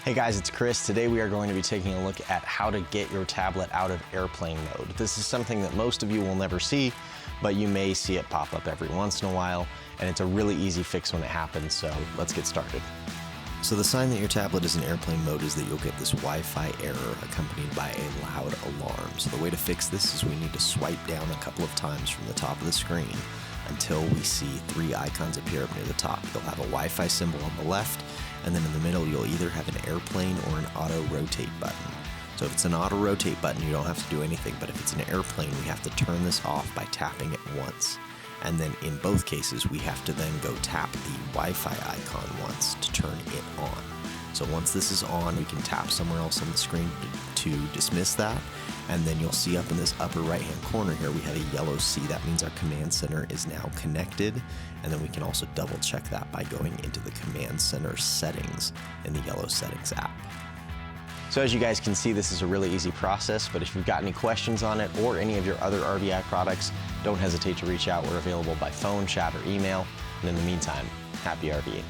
Hey guys, it's Chris. Today we are going to be taking a look at how to get your tablet out of airplane mode. This is something that most of you will never see, but you may see it pop up every once in a while, and it's a really easy fix when it happens, so let's get started. So the sign that your tablet is in airplane mode is that you'll get this Wi-Fi error accompanied by a loud alarm. So the way to fix this is we need to swipe down a couple of times from the top of the screen until we see three icons appear up near the top. You'll have a Wi-Fi symbol on the left, and then in the middle you'll either have an airplane or an auto rotate button. So if it's an auto rotate button, you don't have to do anything, but if it's an airplane, we have to turn this off by tapping it once. And then in both cases, we have to then go tap the Wi-Fi icon once to turn it on. So once this is on, we can tap somewhere else on the screen to dismiss that. And then you'll see up in this upper right-hand corner here, we have a yellow C. That means our command center is now connected. And then we can also double check that by going into the command center settings in the yellow settings app. So as you guys can see, this is a really easy process, but if you've got any questions on it or any of your other RVI products, don't hesitate to reach out. We're available by phone, chat, or email. And in the meantime, happy RVing.